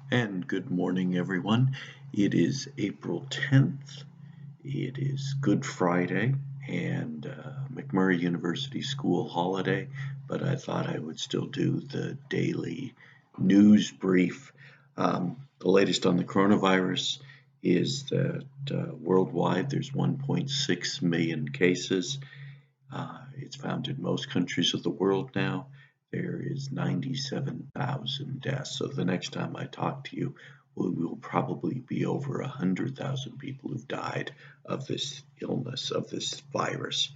And good morning, everyone. It is April 10th. It is Good Friday and McMurray University school holiday, but I thought I would still do the daily news brief. The latest on the coronavirus is that worldwide there's 1.6 million cases. It's found in most countries of the world now. There is 97,000 deaths. So the next time I talk to you, we will probably be over 100,000 people who've died of this illness, of this virus.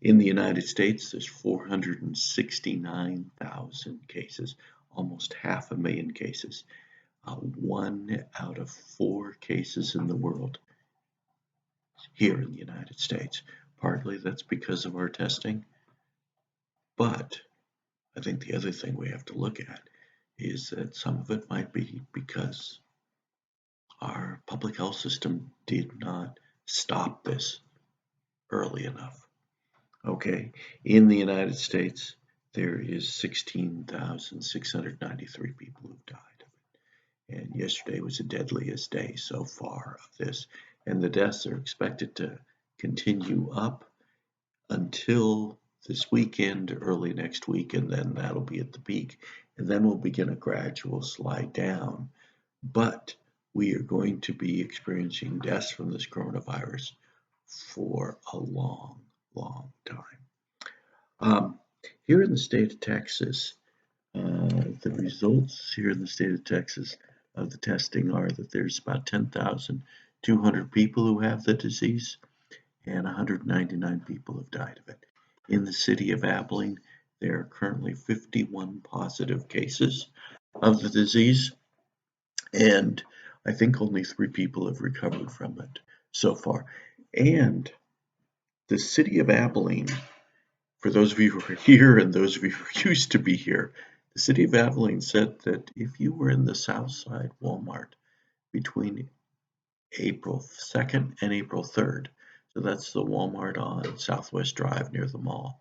In the United States, there's 469,000 cases, almost 500,000 cases. 1 out of 4 cases in the world here in the United States. Partly that's because of our testing, but I think the other thing we have to look at is that some of it might be because our public health system did not stop this early enough. Okay, in the United States, there is 16,693 people who've died of it. And yesterday was the deadliest day so far of this. And the deaths are expected to continue up until this weekend, early next week, and then that'll be at the peak. And then we'll begin a gradual slide down. But we are going to be experiencing deaths from this coronavirus for a long, long time. Here in the state of Texas, the results here in the state of Texas of the testing are that there's about 10,200 people who have the disease, and 199 people have died of it. In the city of Abilene, there are currently 51 positive cases of the disease, and I think only 3 people have recovered from it so far. And the city of Abilene, for those of you who are here and those of you who used to be here, the city of Abilene said that if you were in the Southside Walmart between April 2nd and April 3rd, so that's the Walmart on Southwest Drive near the mall.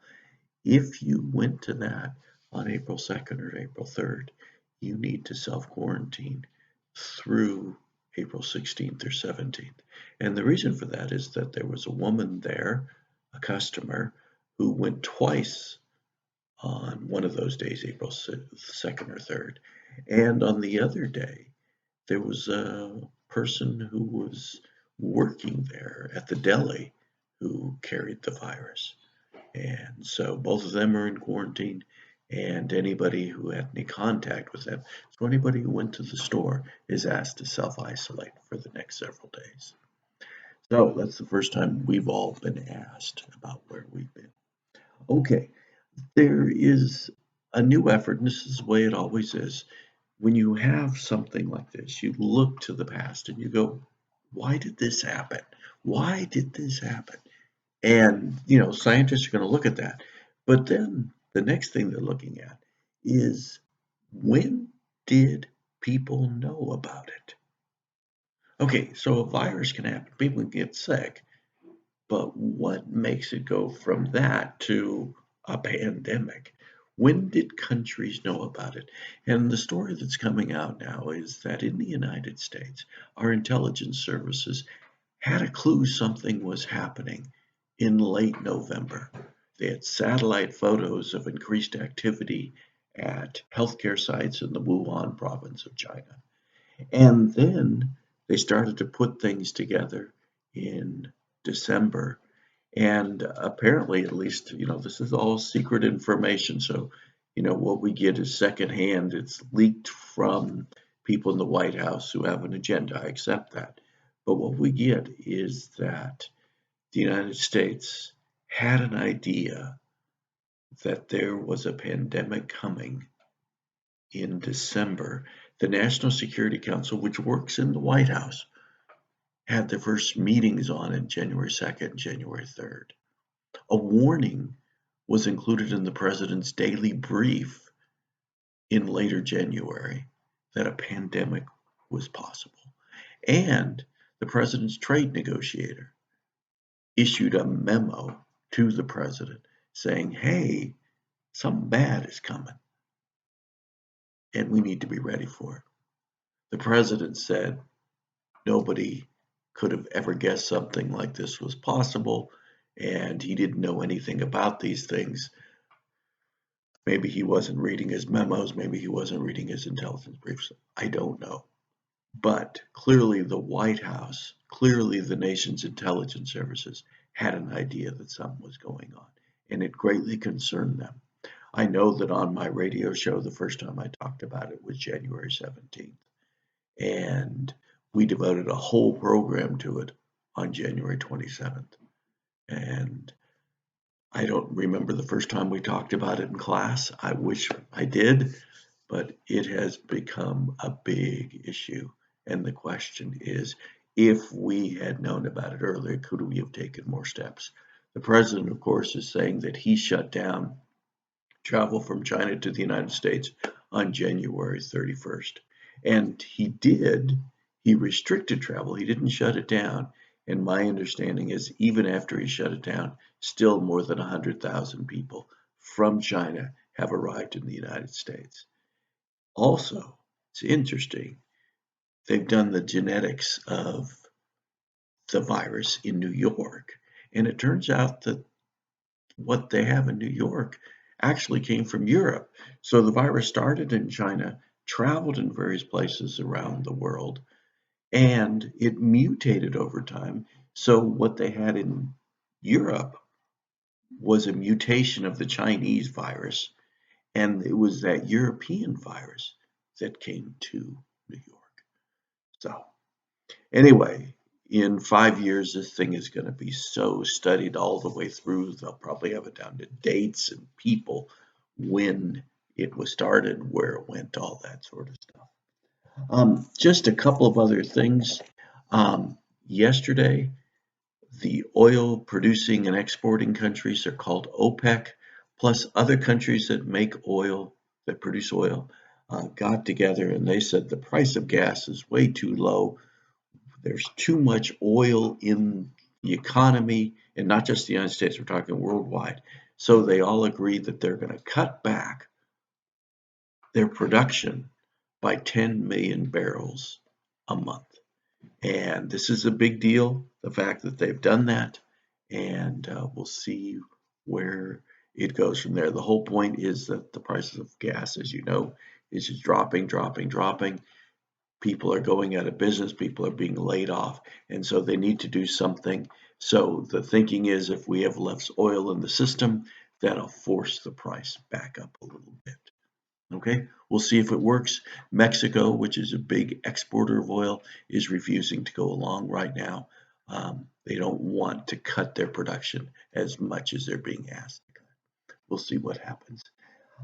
If you went to that on April 2nd or April 3rd, you need to self-quarantine through April 16th or 17th. And the reason for that is that there was a woman there, a customer, who went twice on one of those days, April 2nd or 3rd. And on the other day, there was a person who was working there at the deli who carried the virus. And so both of them are in quarantine, and anybody who had any contact with them, so anybody who went to the store is asked to self-isolate for the next several days. So that's the first time we've all been asked about where we've been. Okay, there is a new effort, and this is the way it always is. When you have something like this, you look to the past and you go, why did this happen? Why did this happen? And, scientists are going to look at that. But then the next thing they're looking at is, when did people know about it? Okay, so a virus can happen, people can get sick, but what makes it go from that to a pandemic? When did countries know about it? And the story that's coming out now is that in the United States, our intelligence services had a clue something was happening in late November. They had satellite photos of increased activity at healthcare sites in the Wuhan province of China. And then they started to put things together in December. And apparently, at least, this is all secret information. So, what we get is secondhand. It's leaked from people in the White House who have an agenda. I accept that. But what we get is that the United States had an idea that there was a pandemic coming in December. The National Security Council, which works in the White House, had their first meetings on it January 2nd, January 3rd. A warning was included in the president's daily brief in later January that a pandemic was possible. And the president's trade negotiator issued a memo to the president saying, hey, something bad is coming and we need to be ready for it. The president said nobody could have ever guessed something like this was possible, and he didn't know anything about these things. Maybe he wasn't reading his memos, maybe he wasn't reading his intelligence briefs. I don't know. But clearly the White House, clearly the nation's intelligence services had an idea that something was going on, and it greatly concerned them. I know that on my radio show, the first time I talked about it was January 17th, and we devoted a whole program to it on January 27th. And I don't remember the first time we talked about it in class. I wish I did, but it has become a big issue. And the question is, if we had known about it earlier, could we have taken more steps? The president, of course, is saying that he shut down travel from China to the United States on January 31st. And he restricted travel, he didn't shut it down. And my understanding is, even after he shut it down, still more than 100,000 people from China have arrived in the United States. Also, it's interesting, they've done the genetics of the virus in New York. And it turns out that what they have in New York actually came from Europe. So the virus started in China, traveled in various places around the world, and it mutated over time. So what they had in Europe was a mutation of the Chinese virus, and it was that European virus that came to New York. So anyway, in 5 years, this thing is going to be so studied all the way through. They'll probably have it down to dates and people, when it was started, where it went, all that sort of stuff. Just a couple of other things. Yesterday, the oil producing and exporting countries are called OPEC, plus other countries that make oil, that produce oil, got together and they said the price of gas is way too low. There's too much oil in the economy, and not just the United States, we're talking worldwide. So they all agreed that they're going to cut back their production by 10 million barrels a month. And this is a big deal, the fact that they've done that, and we'll see where it goes from there. The whole point is that the prices of gas, as you know, is just dropping, dropping, dropping. People are going out of business, people are being laid off, and so they need to do something. So the thinking is, if we have less oil in the system, that'll force the price back up a little bit. Okay, we'll see if it works. Mexico, which is a big exporter of oil, is refusing to go along right now. They don't want to cut their production as much as they're being asked to cut. We'll see what happens.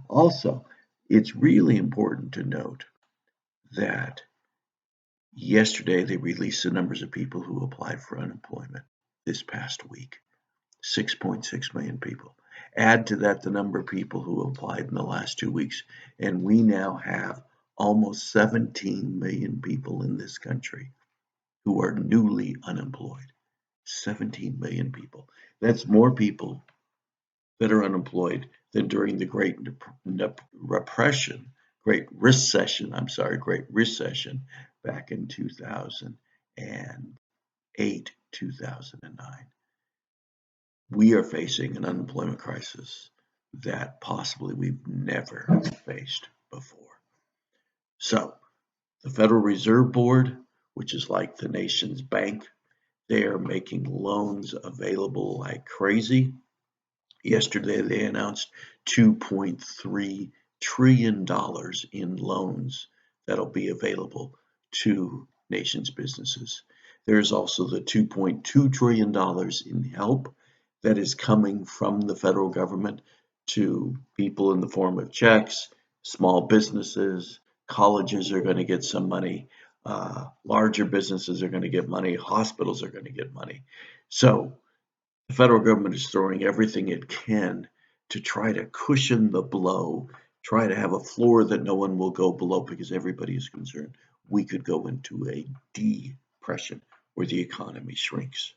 Also, it's really important to note that yesterday they released the numbers of people who applied for unemployment this past week. 6.6 million people. Add to that the number of people who applied in the last 2 weeks, and we now have almost 17 million people in this country who are newly unemployed. 17 million people. That's more people that are unemployed than during the Great Recession back in 2008, 2009. We are facing an unemployment crisis that possibly we've never faced before. So the Federal Reserve Board, which is like the nation's bank, they are making loans available like crazy. Yesterday, they announced $2.3 trillion in loans that'll be available to nation's businesses. There's also the $2.2 trillion in help that is coming from the federal government to people in the form of checks, small businesses, colleges are going to get some money, larger businesses are going to get money, hospitals are going to get money. So the federal government is throwing everything it can to try to cushion the blow, try to have a floor that no one will go below, because everybody is concerned we could go into a depression where the economy shrinks.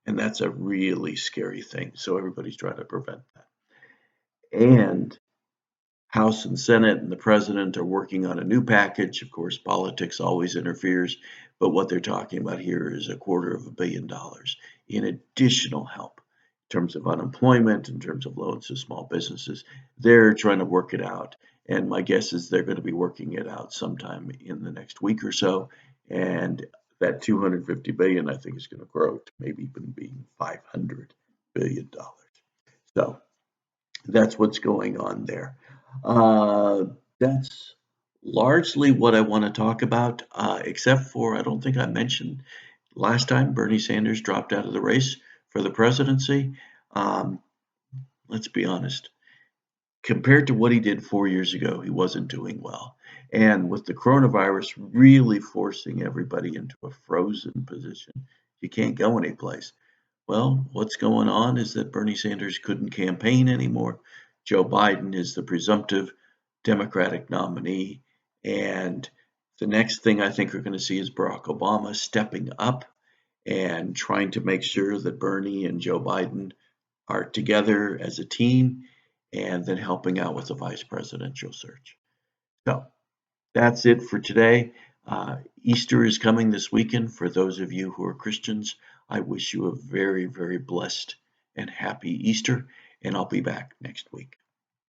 And that's a really scary thing. So everybody's trying to prevent that. And House and Senate and the president are working on a new package. Of course, politics always interferes, but what they're talking about here is $250 million in additional help in terms of unemployment, in terms of loans to small businesses. They're trying to work it out. And my guess is they're going to be working it out sometime in the next week or so. And that 250 billion, I think, is going to grow to maybe even being $500 billion. So that's what's going on there. That's largely what I want to talk about, except for I don't think I mentioned last time Bernie Sanders dropped out of the race for the presidency. Um, let's be honest. Compared to what he did 4 years ago, he wasn't doing well. And with the coronavirus really forcing everybody into a frozen position, you can't go anyplace. Well, what's going on is that Bernie Sanders couldn't campaign anymore. Joe Biden is the presumptive Democratic nominee. And the next thing I think we're going to see is Barack Obama stepping up and trying to make sure that Bernie and Joe Biden are together as a team and then helping out with the vice presidential search. So that's it for today. Easter is coming this weekend. For those of you who are Christians, I wish you a very, very blessed and happy Easter, and I'll be back next week.